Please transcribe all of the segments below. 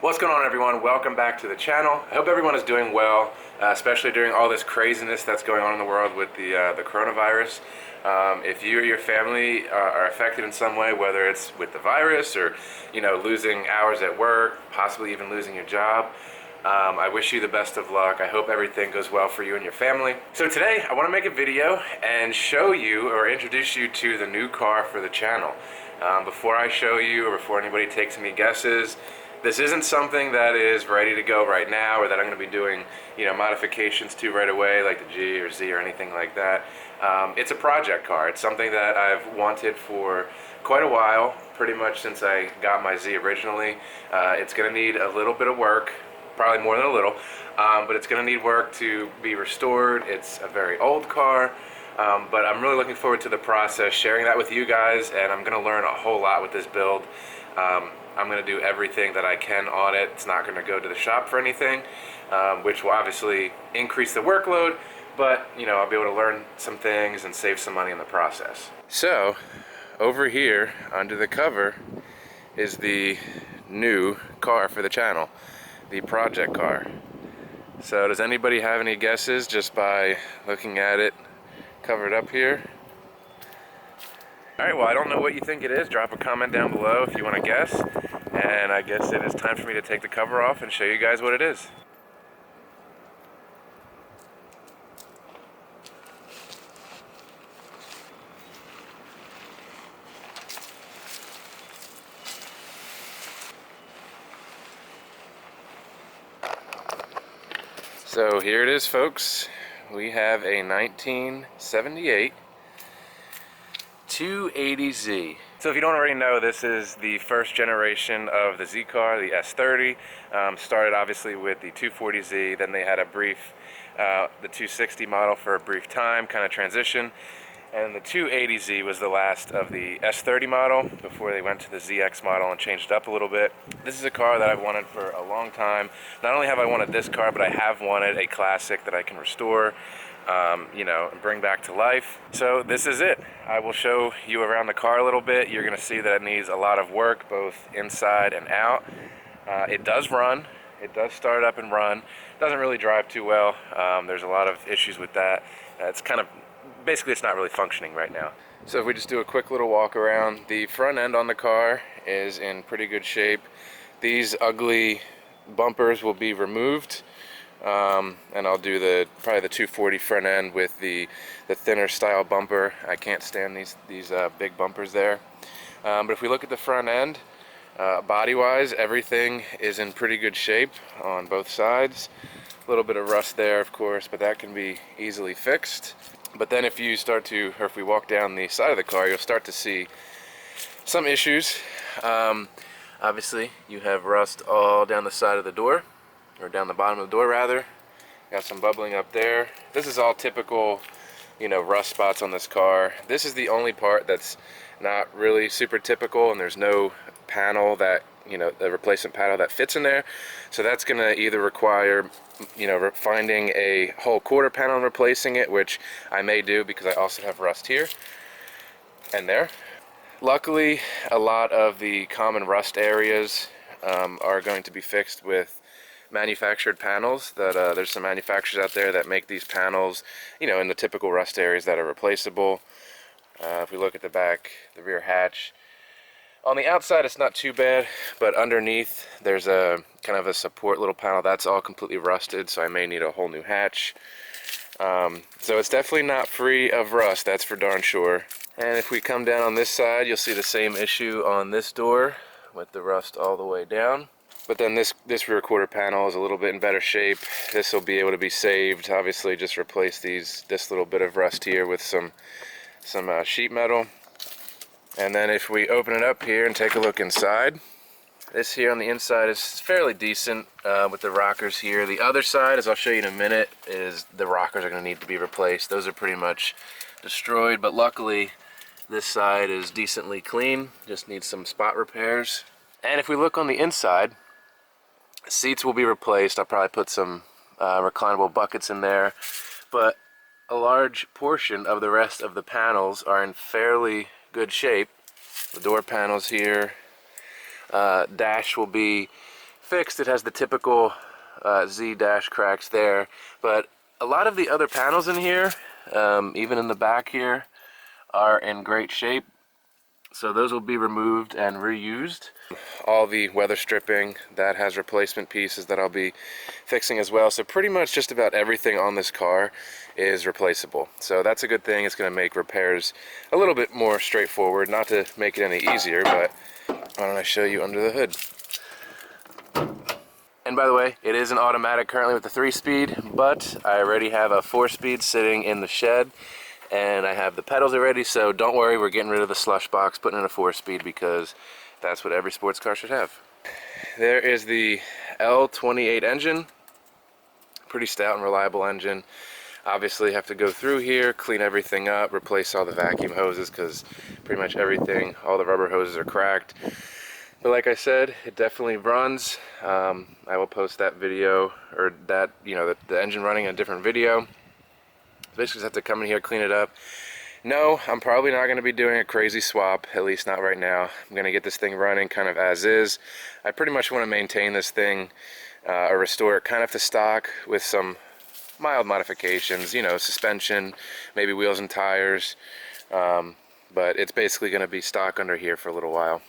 What's going on, everyone? Welcome back to the channel. I hope everyone is doing well, especially during all this craziness that's going on in the world with the coronavirus. If you or your family are affected in some way, whether it's with the virus or losing hours at work, possibly even losing your job, I wish you the best of luck. I hope everything goes well for you and your family. So today I want to make a video and show you or introduce you to the new car for the channel. Before I show you or before anybody takes any guesses, this isn't something that is ready to go right now or that I'm going to be doing modifications to right away, like the G or Z or anything like that. It's a project car. It's something that I've wanted for quite a while, pretty much since I got my Z originally. It's going to need a little bit of work, probably more than a little, but it's going to need work to be restored. It's a very old car, but I'm really looking forward to the process, sharing that with you guys, and I'm going to learn a whole lot with this build. I'm going to do everything that I can on it. It's not going to go to the shop for anything, which will obviously increase the workload, but I'll be able to learn some things and save some money in the process. So over here under the cover is the new car for the channel, the project car. So does anybody have any guesses just by looking at it covered up here? Alright, well, I don't know what you think it is. Drop a comment down below if you want to guess. And I guess it is time for me to take the cover off and show you guys what it is. So here it is, folks. We have a 1978 280Z. So if you don't already know, this is the first generation of the Z car, the S30. Started obviously with the 240Z, then they had a brief, the 260 model for a brief time, kind of transition. And the 280Z was the last of the S30 model before they went to the ZX model and changed it up a little bit. This is a car that I've wanted for a long time. Not only have I wanted this car, but I have wanted a classic that I can restore, and bring back to life. So this is it. I will show you around the car a little bit. You're going to see that it needs a lot of work, both inside and out. It does run. It does start up and run. It doesn't really drive too well. There's a lot of issues with that. It's kind of, basically it's not really functioning right now. So if we just do a quick little walk around, the front end on the car is in pretty good shape. These ugly bumpers will be removed. And I'll do probably the 240 front end with the thinner style bumper. I can't stand these big bumpers there. But if we look at the front end, body wise, everything is in pretty good shape on both sides. A little bit of rust there, of course, but that can be easily fixed. But then if you if we walk down the side of the car, you'll start to see some issues. Obviously you have rust all down the side of the door, or down the bottom of the door rather. Got some bubbling up there. This is all typical, rust spots on this car. This is the only part that's not really super typical, and there's no panel that, the replacement panel that fits in there. So that's gonna either require, finding a whole quarter panel and replacing it, which I may do because I also have rust here and there. Luckily, a lot of the common rust areas are going to be fixed with manufactured panels. There's some manufacturers out there that make these panels, in the typical rust areas that are replaceable. If we look at the back, the rear hatch, on the outside it's not too bad, but underneath there's a kind of a support little panel that's all completely rusted, so I may need a whole new hatch. So it's definitely not free of rust, that's for darn sure. And if we come down on this side, you'll see the same issue on this door with the rust all the way down. But then this rear quarter panel is a little bit in better shape. This will be able to be saved. Obviously, just replace this little bit of rust here with some sheet metal. And then if we open it up here and take a look inside, this here on the inside is fairly decent with the rockers here. The other side, as I'll show you in a minute, is the rockers are going to need to be replaced. Those are pretty much destroyed, but luckily this side is decently clean. Just needs some spot repairs. And if we look on the inside, seats will be replaced. I'll probably put some reclinable buckets in there, but a large portion of the rest of the panels are in fairly good shape. The door panels here, dash will be fixed, it has the typical Z-dash cracks there, but a lot of the other panels in here, even in the back here, are in great shape. So those will be removed and reused. All the weather stripping, that has replacement pieces that I'll be fixing as well. So pretty much just about everything on this car is replaceable. So that's a good thing. It's going to make repairs a little bit more straightforward. Not to make it any easier, but why don't I show you under the hood. And by the way, it is an automatic currently with the 3-speed, but I already have a 4-speed sitting in the shed. And I have the pedals already, so don't worry, we're getting rid of the slush box, putting in a 4-speed because that's what every sports car should have. There is the L28 engine. Pretty stout and reliable engine. Obviously have to go through here, clean everything up, replace all the vacuum hoses because pretty much everything, all the rubber hoses are cracked. But like I said, it definitely runs. I will post that video, or that, you know, the engine running in a different video. Basically just have to come in here, clean it up. No, I'm probably not going to be doing a crazy swap, at least not right now. I'm going to get this thing running kind of as is. I pretty much want to maintain this thing or restore it kind of to stock with some mild modifications, you know, suspension, maybe wheels and tires. But it's basically going to be stock under here for a little while.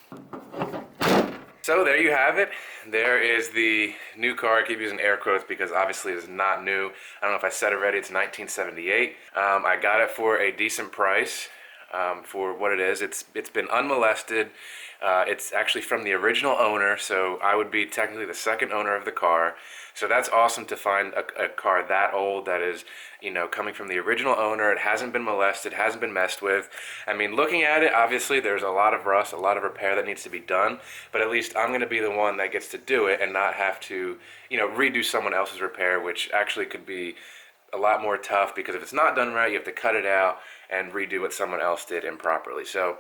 So there you have it. There is the new car. I keep using air quotes because obviously it's not new. I don't know if I said already, it's 1978. I got it for a decent price for what it is. It's been unmolested. It's actually from the original owner, so I would be technically the second owner of the car. So that's awesome to find a car that old that is, you know, coming from the original owner. It hasn't been molested, hasn't been messed with. I mean, looking at it, obviously there's a lot of rust, a lot of repair that needs to be done, but at least I'm going to be the one that gets to do it and not have to, you know, redo someone else's repair, which actually could be a lot more tough because if it's not done right, you have to cut it out and redo what someone else did improperly. So,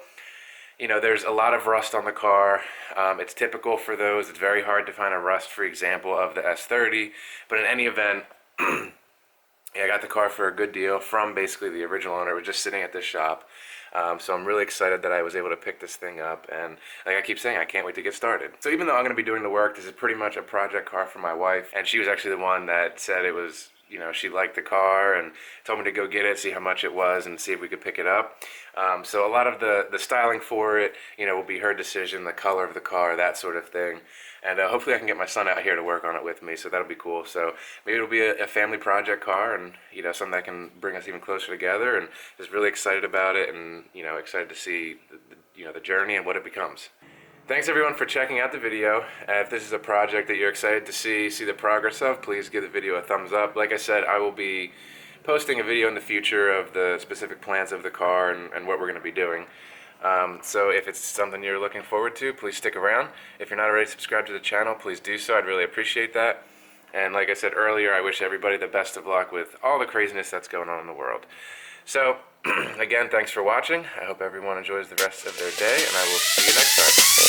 you know, there's a lot of rust on the car. It's typical for those. It's very hard to find a rust-free example of the S30. But in any event, yeah, I got the car for a good deal from basically the original owner. It was just sitting at this shop. So I'm really excited that I was able to pick this thing up. And like I keep saying, I can't wait to get started. So even though I'm going to be doing the work, this is pretty much a project car for my wife. And she was actually the one that said it was, you know, she liked the car and told me to go get it, see how much it was, and see if we could pick it up. So a lot of the styling for it, you know, will be her decision, the color of the car, that sort of thing. And hopefully I can get my son out here to work on it with me, so that'll be cool. So maybe it'll be a family project car and, you know, something that can bring us even closer together, and just really excited about it and, you know, excited to see, you know, the journey and what it becomes. Thanks everyone for checking out the video. If this is a project that you're excited to see the progress of, please give the video a thumbs up. Like I said, I will be posting a video in the future of the specific plans of the car and what we're going to be doing. So if it's something you're looking forward to, please stick around. If you're not already subscribed to the channel, please do so. I'd really appreciate that. And like I said earlier, I wish everybody the best of luck with all the craziness that's going on in the world. So, again, thanks for watching. I hope everyone enjoys the rest of their day, and I will see you next time.